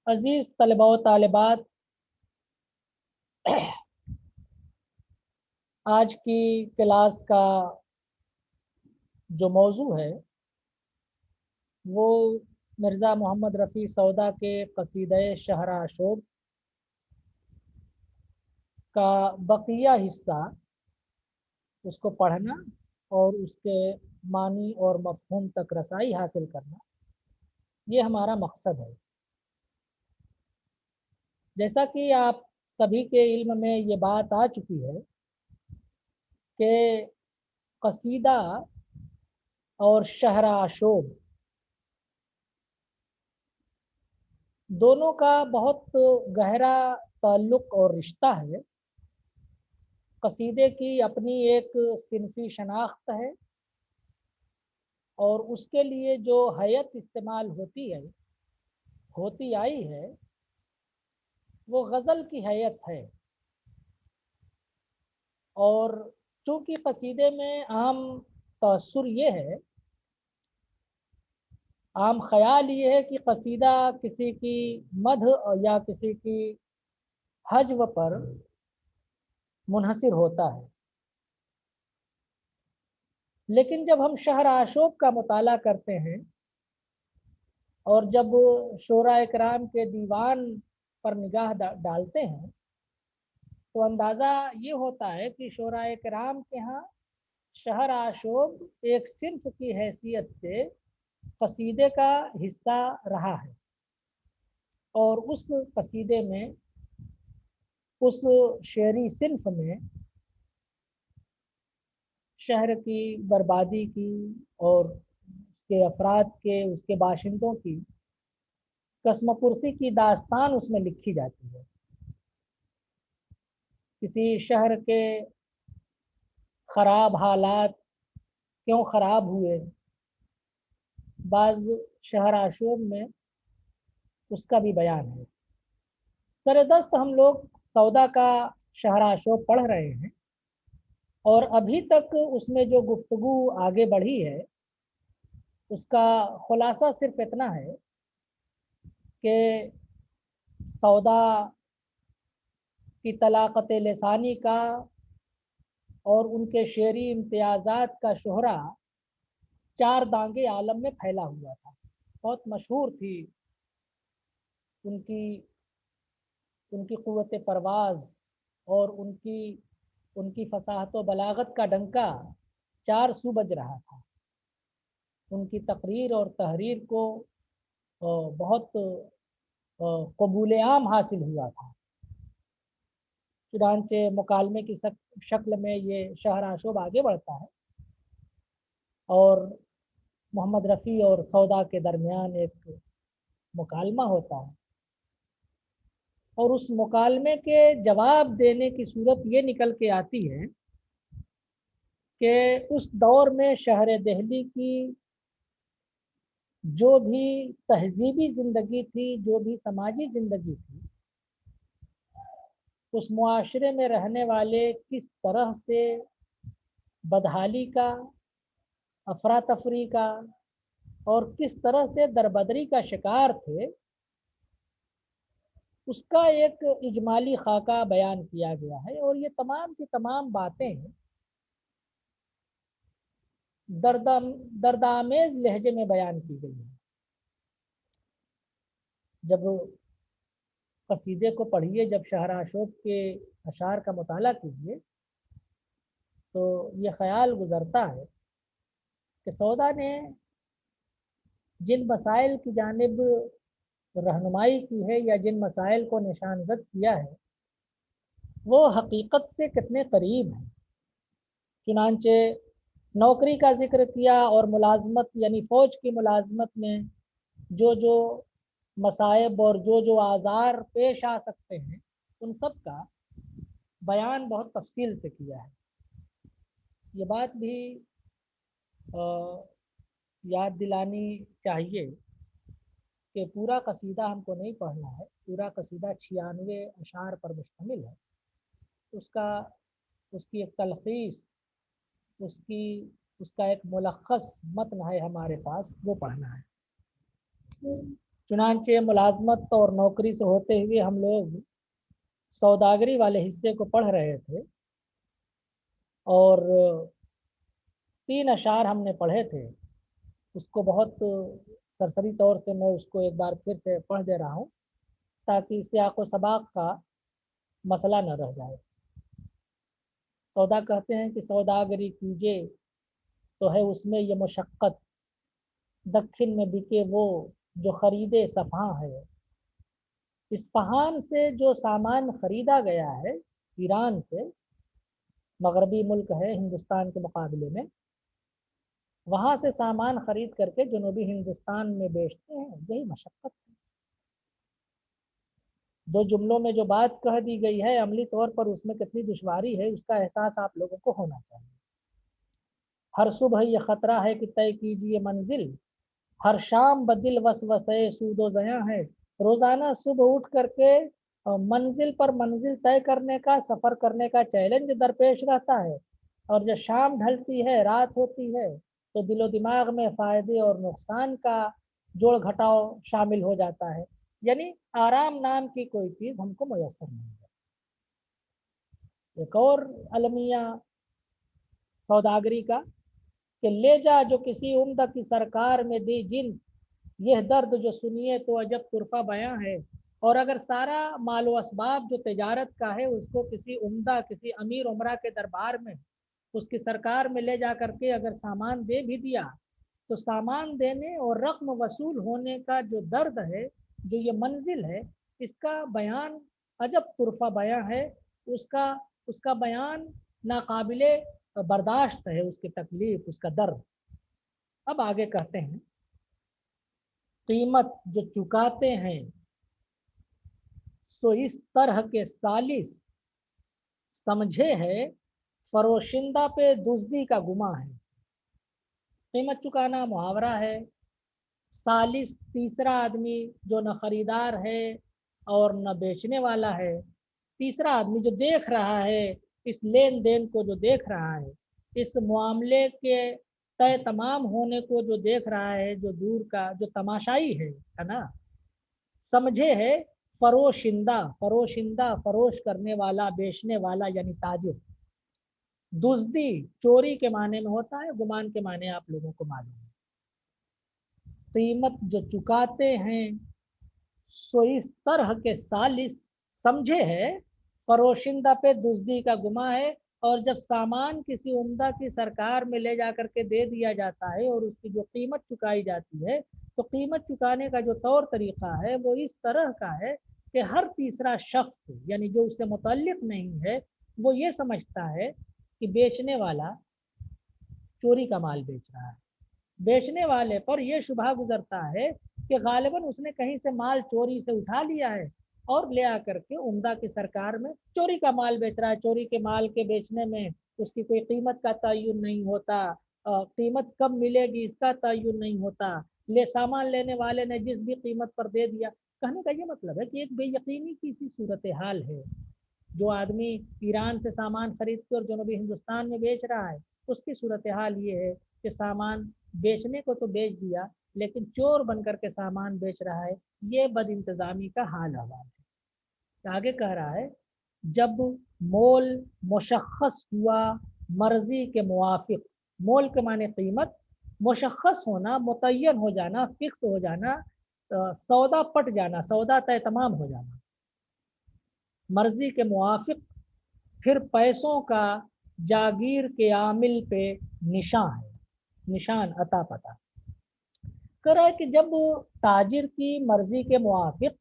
अजीज़ तलबा व तालिबात, आज की क्लास का जो मौजू है वो मिर्ज़ा मोहम्मद रफ़ी सौदा के क़सीदा शहर आशोब का बकिया हिस्सा, उसको पढ़ना और उसके मानी और मफ़हूम तक रसाई हासिल करना, ये हमारा मकसद है। जैसा कि आप सभी के इल्म में ये बात आ चुकी है कि क़सीदा और शहर आशोब दोनों का बहुत गहरा ताल्लुक़ और रिश्ता है। क़सीदे की अपनी एक सिनफ़ी शनाख्त है और उसके लिए जो हैयत इस्तेमाल होती आई है वो गज़ल की हैयत है। और चूँकि क़सीदे में आम तअस्सुर ये है, आम ख़याल ये है कि क़सीदा किसी की मदह या किसी की हज्व पर मुनहसिर होता है। लेकिन जब हम शहर आशोब का मुताला करते हैं और जब शोरा इकराम के दीवान पर निगाह डालते हैं तो अंदाज़ा ये होता है कि शोरा इकराम के यहाँ शहर आशोब एक सिर्फ की हैसियत से क़सीदे का हिस्सा रहा है और उस क़सीदे में, उस शेरी सिन्फ में शहर की बर्बादी की और उसके अफराद के, उसके बाशिंदों की कसमपुरसी की दास्तान उसमें लिखी जाती है। किसी शहर के ख़राब हालात क्यों ख़राब हुए, बाज़ शहर आशोब में उसका भी बयान है। सरदस्त हम लोग सौदा का शहर आशोब पढ़ रहे हैं और अभी तक उसमें जो गुफ्तगू आगे बढ़ी है उसका खुलासा सिर्फ इतना है कि सौदा की तलाक़त लिसानी का और उनके शेरी इम्तियाज़ात का शोहरा चार दांगे आलम में फैला हुआ था। बहुत मशहूर थी उनकी उनकी क़ुव्वत परवाज़ और उनकी उनकी फ़साहत व बलागत का डंका चार सू बज रहा था। उनकी तकरीर और तहरीर को बहुत कबूल आम हासिल हुआ था। चुनांचे मुकालमे की शक्ल में ये शहर आशोब आगे बढ़ता है और मोहम्मद रफ़ी और सौदा के दरमियान एक मुकालमा होता है और उस मुकालमे के जवाब देने की सूरत ये निकल के आती है कि उस दौर में शहर दिल्ली की जो भी तहजीबी ज़िंदगी थी, जो भी समाजी ज़िंदगी थी, उस मुआशरे में रहने वाले किस तरह से बदहाली का, अफरा तफरी का और किस तरह से दरबदरी का शिकार थे, उसका एक इजमाली खाका बयान किया गया है। और ये तमाम की तमाम बातें दर्दामेज लहजे में बयान की गई है। जब कसीदे को पढ़िए, जब शहर आशोब के अशार का मुताला कीजिए तो ये ख्याल गुज़रता है कि सौदा ने जिन मसाइल की जानिब रहनुमाई की है या जिन मसाइल को निशानज़द किया है वो हकीकत से कितने करीब हैं। चुनांचे नौकरी का ज़िक्र किया और मुलाजमत यानी फ़ौज की मुलाजमत में जो जो मसाइब और जो जो आज़ार पेश आ सकते हैं उन सब का बयान बहुत तफसील से किया है। ये बात भी याद दिलानी चाहिए कि पूरा कसीदा हमको नहीं पढ़ना है। पूरा कसीदा 96 अशार पर मुश्तमिल है। उसका उसकी एक तलख़ीस, उसकी उसका एक मुलख्खस मतन है हमारे पास, वो पढ़ना है। चुनांचे मुलाजमत और नौकरी से होते हुए हम लोग सौदागरी वाले हिस्से को पढ़ रहे थे और 3 अशार हमने पढ़े थे। उसको बहुत सरसरी तौर से मैं उसको एक बार फिर से पढ़ दे रहा हूँ ताकि सियाक़ व सबाक़ का मसला न रह जाए। सौदा कहते हैं कि सौदागरी कीजिए तो है उसमें ये मशक्क़त, दक्षिण में बिके वो जो ख़रीदे सफ़ा है। इस्फहान से जो सामान ख़रीदा गया है, ईरान से, मगरबी मुल्क है हिंदुस्तान के मुकाबले में, वहाँ से सामान ख़रीद करके जनूबी हिंदुस्तान में बेचते हैं, यही मशक्क़त है। 2 जुमलों में जो बात कह दी गई है अमली तौर पर उसमें कितनी दुश्वारी है उसका एहसास आप लोगों को होना चाहिए। हर सुबह ये ख़तरा है कि तय कीजिए मंजिल, हर शाम बदिल वसवसे सूदो ज़यां है। रोज़ाना सुबह उठ करके मंजिल पर मंजिल तय करने का, सफ़र करने का चैलेंज दरपेश रहता है और जब शाम ढलती है, रात होती है तो दिलो दिमाग में फ़ायदे और नुकसान का जोड़ घटाव शामिल हो जाता है, यानी आराम नाम की कोई चीज़ हमको मुयस्सर नहीं है। एक और अलमिया सौदागरी का कि ले जा जो किसी उम्दा की सरकार में दी जिन्स, यह दर्द जो सुनिए तो अजब तुरफा बयां है। और अगर सारा मालो असबाब जो तिजारत का है उसको किसी उम्दा, किसी अमीर उमरा के दरबार में, उसकी सरकार में ले जा करके अगर सामान दे भी दिया तो सामान देने और रकम वसूल होने का जो दर्द है, जो ये मंजिल है, इसका बयान अजब तुरफा बयां है। उसका उसका बयान नाकाबिले बर्दाश्त है, उसकी तकलीफ, उसका दर्द। अब आगे कहते हैं, कीमत जो चुकाते हैं सो इस तरह के सालिस समझे है, फरोशिंदा पे दुज़दी का गुमा है। कीमत चुकाना मुहावरा है। सालिस तीसरा आदमी जो न खरीदार है और न बेचने वाला है, तीसरा आदमी जो देख रहा है, इस लेन देन को जो देख रहा है, इस मामले के तय तमाम होने को जो देख रहा है, जो दूर का जो तमाशाई है ना, समझे है फरोशिंदा, फरोशिंदा फरोश करने वाला, बेचने वाला यानी ताजिर। दुज़दी चोरी के माने में होता है, गुमान के माने आप लोगों को मालूम है। कीमत जो चुकाते हैं सो इस तरह के सालिस समझे है, फरोशिंदा पे दुज़दी का गुमा है। और जब सामान किसी उम्दा की सरकार में ले जा करके दे दिया जाता है और उसकी जो कीमत चुकाई जाती है, तो कीमत चुकाने का जो तौर तरीका है वो इस तरह का है कि हर तीसरा शख्स यानी जो उससे मुतल्लिक नहीं है वो ये समझता है कि बेचने वाला चोरी का माल बेच रहा है। बेचने वाले पर यह शुबा गुजरता है कि गालिबन उसने कहीं से माल चोरी से उठा लिया है और ले आकर के उम्दा की सरकार में चोरी का माल बेच रहा है। चोरी के माल के बेचने में उसकी कोई कीमत का तयन नहीं होता, कीमत कब मिलेगी इसका तयन नहीं होता। सामान लेने वाले ने जिस भी कीमत पर दे दिया। कहने का ये मतलब है कि एक बेयकीनी की सी सूरत हाल है। जो आदमी ईरान से सामान खरीद कर जनूबी हिंदुस्तान में बेच रहा है, उसकी सूरत हाल ये है कि सामान बेचने को तो बेच दिया लेकिन चोर बनकर के सामान बेच रहा है। ये बद इंतज़ामी का हाल हवाल है। आगे कह रहा है, जब मोल मुशख्खस हुआ मर्जी के मुवाफिक, मोल के माने कीमत, मुशख्खस होना, मुतय्यन हो जाना, फिक्स हो जाना, सौदा पट जाना, सौदा तय तमाम हो जाना, मर्जी के मुवाफिक, फिर पैसों का जागीर के आमिल पे निशान है, निशान अता पता। कह रहा है कि जब ताजिर की मर्जी के मुवाफिक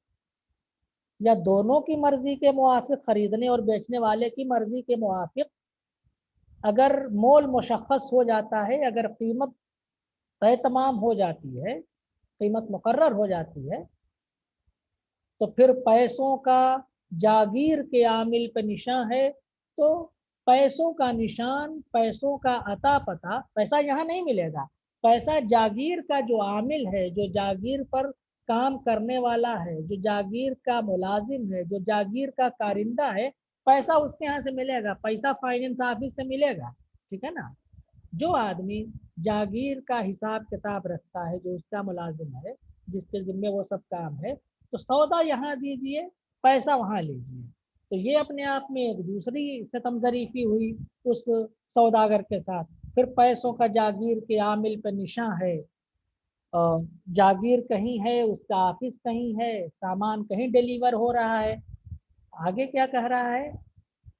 या दोनों की मर्जी के मुवाफिक, खरीदने और बेचने वाले की मर्जी के मुवाफिक अगर मोल मुशख्खस हो जाता है, अगर कीमत तय तमाम हो जाती है, कीमत मुकर्रर हो जाती है, तो फिर पैसों का जागीर के आमिल पे निशान है। तो पैसों का निशान, पैसों का अता पता, पैसा यहाँ नहीं मिलेगा। पैसा जागीर का जो आमिल है, जो जागीर पर काम करने वाला है, जो जागीर का मुलाजिम है, जो जागीर का कारिंदा है, पैसा उसके यहाँ से मिलेगा। पैसा फाइनेंस ऑफिस से मिलेगा, ठीक है ना। जो आदमी जागीर का हिसाब किताब रखता है, जो उसका मुलाजिम है, जिसके जिम्मे वो सब काम है, तो सौदा यहाँ दीजिए, पैसा वहाँ लीजिए। तो ये अपने आप में एक दूसरी सितमज़रीफ़ी हुई उस सौदागर के साथ। फिर पैसों का जागीर के आमिल पे निशां है, जागीर कहीं है, उसका ऑफिस कहीं है, सामान कहीं डिलीवर हो रहा है। आगे क्या कह रहा है,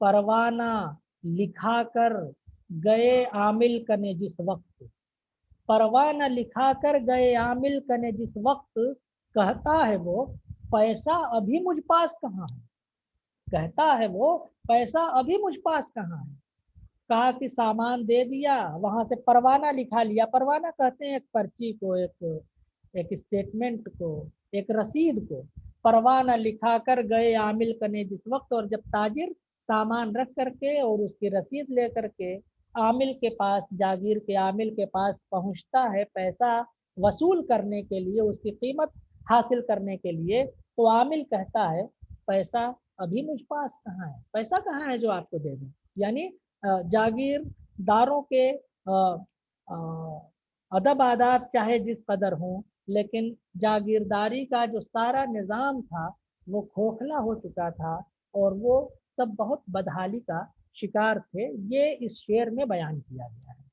परवाना लिखा कर गए आमिल कने जिस वक्त, परवाना लिखा कर गए आमिल कने जिस वक्त, कहता है वो पैसा अभी मुझ पास कहाँ है, कहता है वो पैसा अभी मुझ पास कहाँ है। कहा कि सामान दे दिया, वहां से परवाना लिखा लिया। परवाना कहते हैं एक पर्ची को, एक स्टेटमेंट को, एक रसीद को। परवाना लिखा कर गए आमिल कने जिस वक्त, और जब ताजिर सामान रख करके और उसकी रसीद ले करके आमिल के पास, जागीर के आमिल के पास पहुंचता है पैसा वसूल करने के लिए, उसकी कीमत हासिल करने के लिए, तो आमिल कहता है पैसा अभी मुझ पास कहाँ है, पैसा कहाँ है जो आपको दे दूं। यानी जागीरदारों के अदब आदाब चाहे जिस कदर हों, लेकिन जागीरदारी का जो सारा निज़ाम था वो खोखला हो चुका था, और वो सब बहुत बदहाली का शिकार थे। ये इस शेर में बयान किया गया है।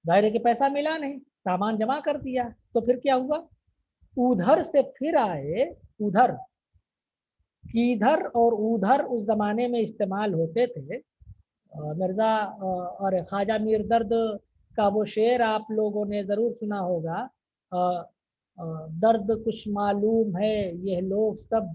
जाहिर है कि पैसा मिला नहीं, सामान जमा कर दिया, तो फिर क्या हुआ, उधर से फिर आए। उधर, किधर और उधर उस जमाने में इस्तेमाल होते थे। मिर्ज़ा और ख्वाजा मीर दर्द का वो शेर आप लोगों ने ज़रूर सुना होगा, दर्द कुछ मालूम है ये लोग सब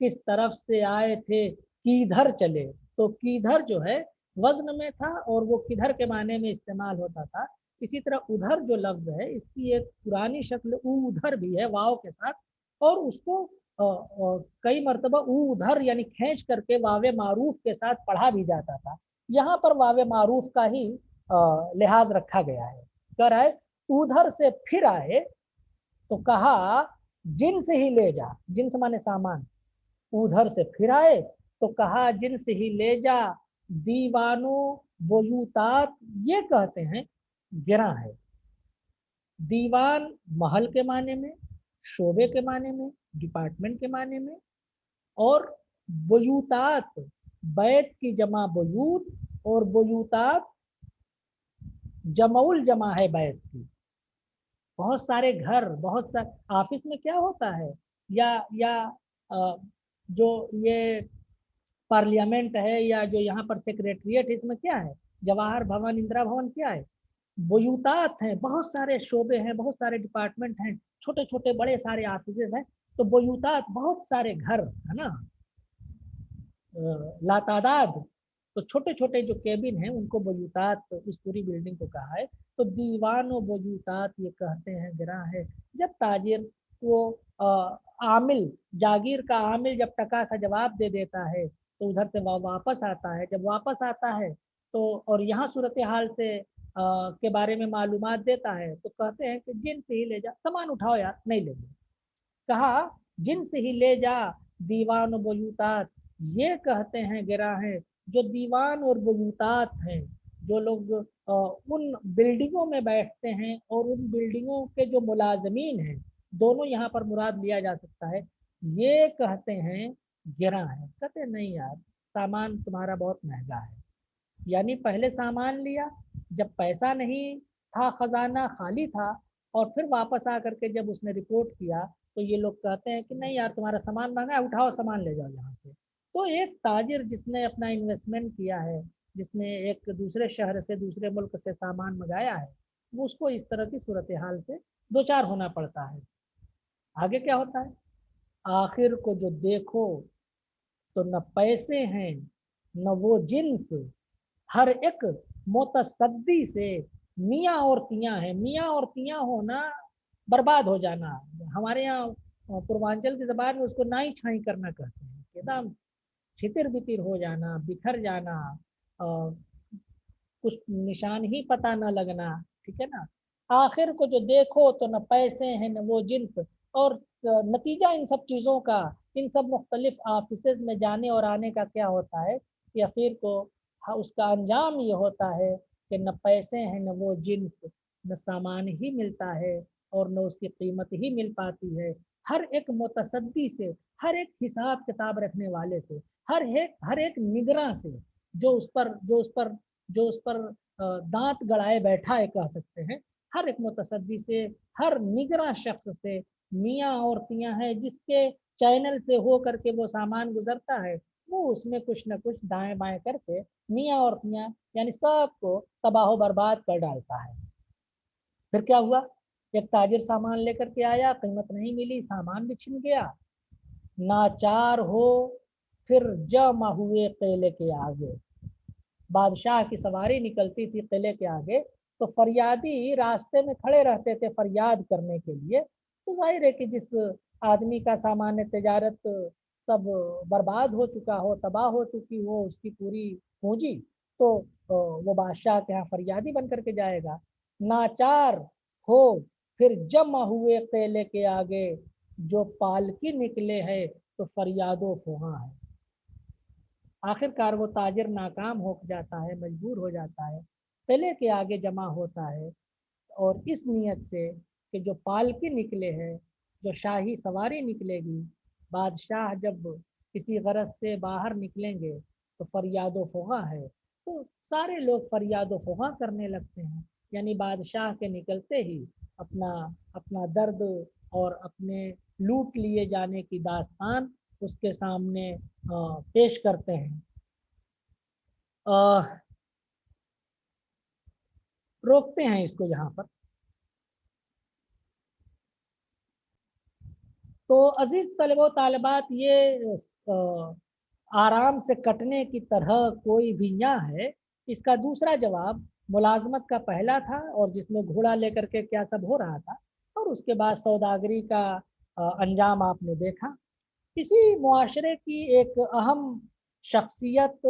किस तरफ से आए थे, किधर चले। तो किधर जो है वज़न में था, और वो किधर के माने में इस्तेमाल होता था। इसी तरह उधर जो लफ्ज़ है, इसकी एक पुरानी शक्ल उधर भी है वाव के साथ, और उसको कई मरतबा उधर यानी खींच करके वावे मारूफ के साथ पढ़ा भी जाता था। यहाँ पर वावे मारूफ का ही लिहाज रखा गया है। कह रहा है उधर से फिर आए, तो कहा जिन्स ही ले जा, जिन्स माने सामान। उधर से फिर आए तो कहा जिन्स ही ले जा, दीवानो बोयूतात, ये कहते हैं गिरा है। दीवान महल के माने में, शोबे के माने में, डिपार्टमेंट के माने में, और बुयूतात बैत की जमा बुयूत, और बुयूतात जमउल जमा है बैत की। बहुत सारे घर, बहुत सारे ऑफिस में क्या होता है, या जो ये पार्लियामेंट है, या जो यहाँ पर सेक्रेटरिएट, इसमें क्या है, जवाहर भवन, इंदिरा भवन, क्या है, बुयूतात हैं। बहुत सारे शोबे हैं, बहुत सारे डिपार्टमेंट हैं, छोटे छोटे बड़े सारे ऑफिस हैं। तो बुयूतात बहुत सारे घर है ना, लातादाद। तो छोटे छोटे जो केबिन हैं उनको बुयूतात, तो इस पूरी बिल्डिंग को कहा है। तो दीवान व बुयूतात ये कहते हैं गिरा है। जब ताजिर वो आमिल, जागीर का आमिल जब टका सा जवाब दे देता है, तो उधर से वह वापस आता है। जब वापस आता है तो और यहाँ सूरत हाल से के बारे में मालूमात देता है, तो कहते हैं कि जिन से ही ले जा, सामान उठाओ यार, नहीं ले। कहा जिन से ही ले जा, दीवान और बुयूतात, ये कहते हैं गिरा है। जो दीवान और बुयूतात हैं, जो लोग उन बिल्डिंगों में बैठते हैं और उन बिल्डिंगों के जो मुलाजमीन हैं, दोनों यहाँ पर मुराद लिया जा सकता है। ये कहते हैं गिरा है। कहते हैं नहीं यार, सामान तुम्हारा बहुत महंगा है। यानी पहले सामान लिया, जब पैसा नहीं था, खजाना खाली था, और फिर वापस आकर के जब उसने रिपोर्ट किया, तो ये लोग कहते हैं कि नहीं यार, तुम्हारा सामान महंगा है, उठाओ सामान ले जाओ यहाँ से। तो एक ताजिर जिसने अपना इन्वेस्टमेंट किया है, जिसने एक दूसरे शहर से, दूसरे मुल्क से सामान मंगाया है, वो उसको इस तरह की सूरत हाल से दो चार होना पड़ता है। आगे क्या होता है, आखिर को जो देखो तो न पैसे हैं न वो जिन्स, हर एक मुतसद्दी से मियाँ और तियाँ है। मियाँ और तियाँ होना, बर्बाद हो जाना। हमारे यहाँ पूर्वांचल की जबान में उसको नाई छाई करना कहते हैं, एकदम छितिर बितिर हो जाना, बिखर जाना, कुछ निशान ही पता न लगना। ठीक है ना। आखिर को जो देखो तो न पैसे हैं न वो जिन्स, और नतीजा इन सब चीज़ों का, इन सब मुख्तलिफ ऑफिस में जाने और आने का क्या होता है कि आखिर को उसका अंजाम ये होता है कि न पैसे हैं न वो जिन्स, न सामान ही मिलता है, اور न उसकी कीमत ही मिल पाती है। हर एक मुतसद्दी से, हर एक हिसाब किताब रखने वाले से, हर एक निगरां से, जो उस पर दांत गड़ाए बैठा है कह सकते हैं, हर एक मुतसद्दी से, हर निगरां शख्स से, मियाँ और तियाँ है जिसके चैनल से हो करके वो सामान गुजरता है, वो उसमें कुछ न कुछ दाएं बाएं करके मियाँ और तियाँ यानी सबको तबाह बर्बाद कर डालता है। फिर क्या हुआ, एक ताजिर सामान लेकर के आया, कीमत नहीं मिली, सामान भी छिन गया। नाचार हो फिर जमा हुए केले के आगे। बादशाह की सवारी निकलती थी किले के आगे, तो फरियादी रास्ते में खड़े रहते थे फरियाद करने के लिए। तो जाहिर है कि जिस आदमी का सामान्य तजारत सब बर्बाद हो चुका हो, तबाह हो चुकी हो उसकी पूरी पूंजी, तो वो बादशाह के यहाँ फरियादी बन करके जाएगा। नाचार हो फिर जमा हुए केले के आगे, जो पालकी निकले है तो फरियादो फुहा है। आखिरकार वो ताजिर नाकाम हो जाता है, मजबूर हो जाता है, किले के आगे जमा होता है, और इस नीयत से कि जो पालकी निकले है, जो शाही सवारी निकलेगी, बादशाह जब किसी गरज से बाहर निकलेंगे तो फरियाद फुगा है, तो सारे लोग फरियाद फुगा करने लगते हैं। यानी बादशाह के निकलते ही अपना अपना दर्द और अपने लूट लिए जाने की दास्तान उसके सामने पेश करते हैं। रोकते हैं इसको यहाँ पर। तो अजीज तलबो तालिबात, ये आराम से कटने की तरह कोई भी यहाँ है, इसका दूसरा जवाब मुलाजमत का पहला था, और जिसमें घोड़ा लेकर के क्या सब हो रहा था, और उसके बाद सौदागरी का अंजाम आपने देखा। इसी मुआशरे की एक अहम शख्सियत,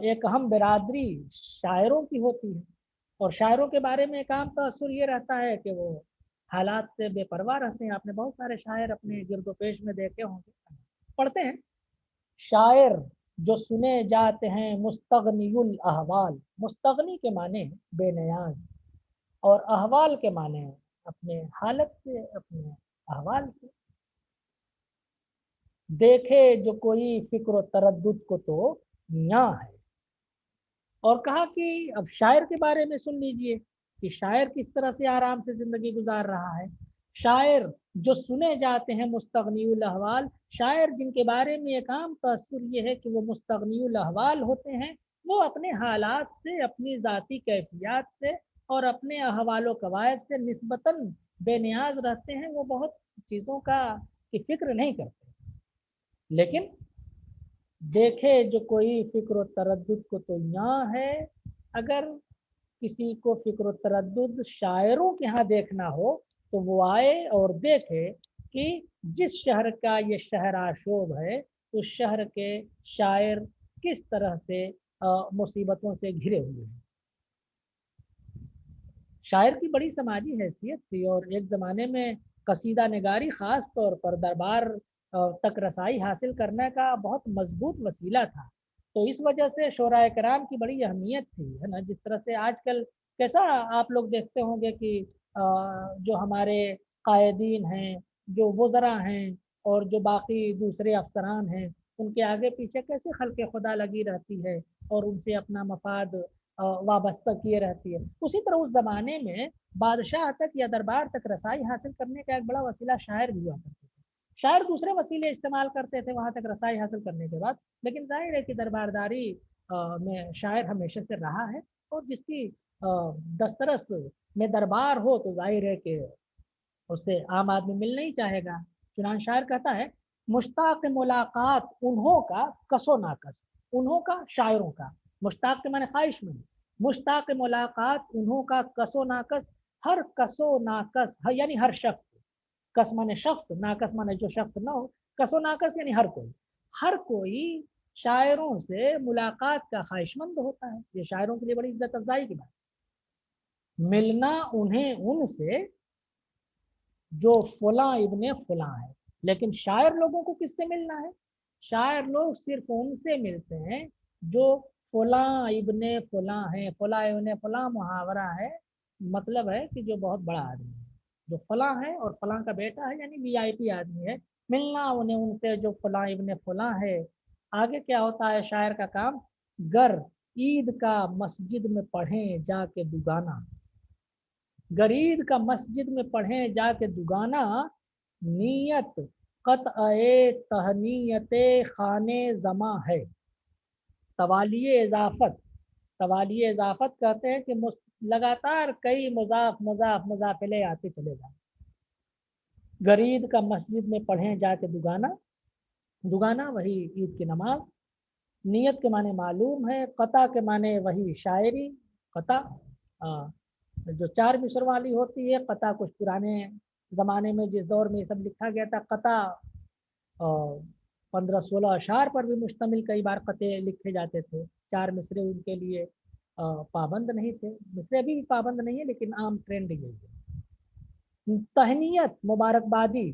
एक अहम बिरादरी शायरों की होती है, और शायरों के बारे में एक आम तअस्सुर ये रहता है कि वो हालात से बेपरवाह रहते हैं। आपने बहुत सारे शायर अपने गिरदोपेश में देखे होंगे, पढ़ते हैं। शायर जो सुने जाते हैं मुस्तगनियुल अहवाल, मुस्तगनी के माने बेनियाज, और अहवाल के माने अपने हालत से, अपने अहवाल से। देखे जो कोई फिक्र तरद्दुद को तो यहाँ है। और कहा कि अब शायर के बारे में सुन लीजिए कि शायर किस तरह से आराम से जिंदगी गुजार रहा है। शायर जो सुने जाते हैं मुस्तगनीउल अहवाल, शायर जिनके बारे में एक आम तअस्सुर ये है कि वो मुस्तगनीउल अहवाल होते हैं, वो अपने हालात से, अपनी ज़ाती कैफियत से और अपने अहवाल कवायद से निस्बतन बेनियाज रहते हैं। वो बहुत चीज़ों का की फिक्र नहीं करते। लेकिन देखे जो कोई फिक्र तरद्दुद को तो यहाँ है। अगर किसी को फिक्र तरद्दुद शायरों के यहाँ देखना हो तो वो आए और देखे कि जिस शहर का ये शहर आशोब है, उस शहर के शायर किस तरह से मुसीबतों से घिरे हुए हैं। शायर की बड़ी समाजी हैसियत थी, और एक ज़माने में कसीदा निगारी ख़ास तौर पर दरबार तक रसाई हासिल करने का बहुत मजबूत वसीला था। तो इस वजह से शोराए कराम की बड़ी अहमियत थी, है ना। जिस तरह से आजकल कैसा आप लोग देखते होंगे कि जो हमारे कायदीन हैं, जो वज़रा हैं, और जो बाकी दूसरे अफसरान हैं, उनके आगे पीछे कैसे खल्क़े खुदा लगी रहती है और उनसे अपना मफाद वाबस्ता किए रहती है। उसी तरह उस ज़माने में बादशाह तक या दरबार तक रसाई हासिल करने का एक बड़ा वसीला शायर भी हुआ करते थे। शायर दूसरे वसीले इस्तेमाल करते थे वहाँ तक रसाई हासिल करने के बाद, लेकिन जाहिर है कि दरबारदारी में शायर हमेशा से रहा है, और जिसकी दस्तरस में दरबार हो तो जाहिर है कि उससे आम आदमी मिलना ही चाहेगा। चुनान शायर कहता है, मुश्ताक मुलाकात उन्हों का कसो नाकस, उन्हों का शायरों का, मुश्ताक के माने ख्वाहिशमंद, मुश्ताक मुलाकात उन्हों का कसो नाकस, हर कसो नाकस यानी हर शख्स, कस माने शख्स, नाकस माने जो शख्स न हो, कसो नाकस यानी हर कोई शायरों से मुलाकात का ख्वाहिशमंद होता है। ये शायरों के लिए बड़ी इज्जत अफजाई की बात। मिलना उन्हें उनसे जो फुला इब्ने फुला है। लेकिन शायर लोगों को किससे मिलना है? शायर लोग सिर्फ उनसे मिलते हैं जो फुला इब्ने फुला है। फुला इब्ने फुला मुहावरा है, मतलब है कि जो बहुत बड़ा आदमी है। जो फलां है और फलां का बेटा है, यानी वीआईपी आदमी है, मिलना उन्हें उनसे जो फलां इब्ने फलां है। आगे क्या होता है शायर का काम, गर ईद का मस्जिद में पढ़ें जाके दुगाना, गरीब का मस्जिद में पढ़ें जाके दुगाना, नीयत क़त्अए तहनीयते खाने जमा है। तवालिए इजाफत, तवालिए इजाफत कहते हैं कि लगातार कई मुजाफ मुजाफ मुजाफिले आते चले जाए। गरीब का मस्जिद में पढ़ें जाके दुगाना, दुगाना वही ईद की नमाज। नियत के माने मालूम है, कता के माने वही शायरी, कता जो चार मिसर वाली होती है। कता कुछ पुराने ज़माने में जिस दौर में ये सब लिखा गया था, कता 15-16 अशार पर भी मुश्तमिल कई बार कते लिखे जाते थे। चार मिसरे उनके लिए पाबंद नहीं थे, मिसरे अभी भी पाबंद नहीं है, लेकिन आम ट्रेंड यही है। तहनीयत मुबारकबादी,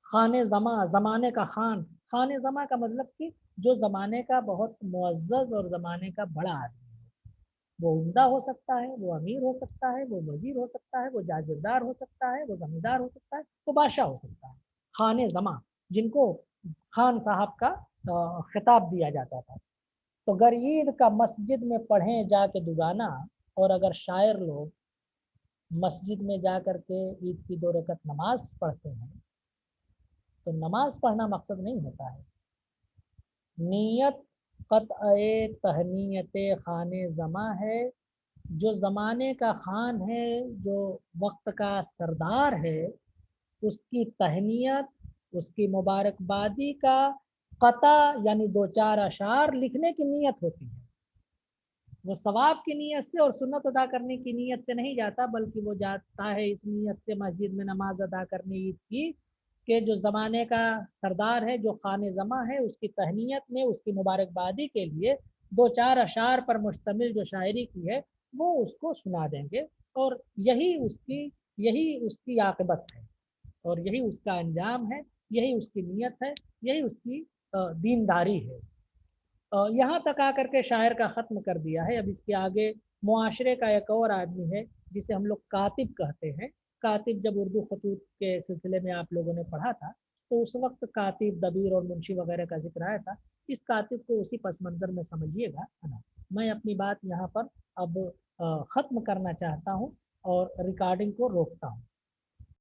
खाने जमा, ज़माने का खान, खाने जमा का मतलब कि जो ज़माने का बहुत मुअज़्ज़ज़ और ज़माने का बड़ा आदमी है। वो उम्दा हो सकता है, वो अमीर हो सकता है, वो वजीर हो सकता है, वो जागीरदार हो सकता है, वो जमींदार हो सकता है, वो बादशाह हो सकता है। खाने जमा, जिनको खान साहब का खिताब दिया जाता था। तो गर ईद का मस्जिद में पढ़ें जाके दुगाना, और अगर शायर लोग मस्जिद में जा कर के ईद की 2 रकत नमाज पढ़ते हैं, तो नमाज पढ़ना मकसद नहीं होता है। नीयत क़त्अए तहनीयते खाने जमा है, जो ज़माने का खान है, जो वक्त का सरदार है, उसकी तहनीत, उसकी मुबारकबादी का कता यानी 2-4 अशार लिखने की नीयत होती है। वो सवाब की नीयत से और सुन्नत अदा करने की नीयत से नहीं जाता, बल्कि वो जाता है इस नीयत से मस्जिद में नमाज अदा करने ईद की, कि जो ज़माने का सरदार है, जो खाने जमा है, उसकी तहनीत में, उसकी मुबारकबादी के लिए 2-4 अशार पर मुश्तमिल जो शायरी की है, वो उसको सुना देंगे। और यही उसकी आक़िबत है, और यही उसका अंजाम है, यही उसकी नीयत है, यही उसकी दीनदारी है। यहाँ तक आकर के शायर का ख़त्म कर दिया है। अब इसके आगे मुआशरे का एक और आदमी है, जिसे हम लोग कातिब कहते हैं। कातिब जब उर्दू खतूत के सिलसिले में आप लोगों ने पढ़ा था, तो उस वक्त कातिब, दबीर और मुंशी वगैरह का जिक्र आया था। इस कातिब को उसी पस मंज़र में समझिएगा, है ना। मैं अपनी बात यहाँ पर अब ख़त्म करना चाहता हूँ और रिकॉर्डिंग को रोकता हूँ।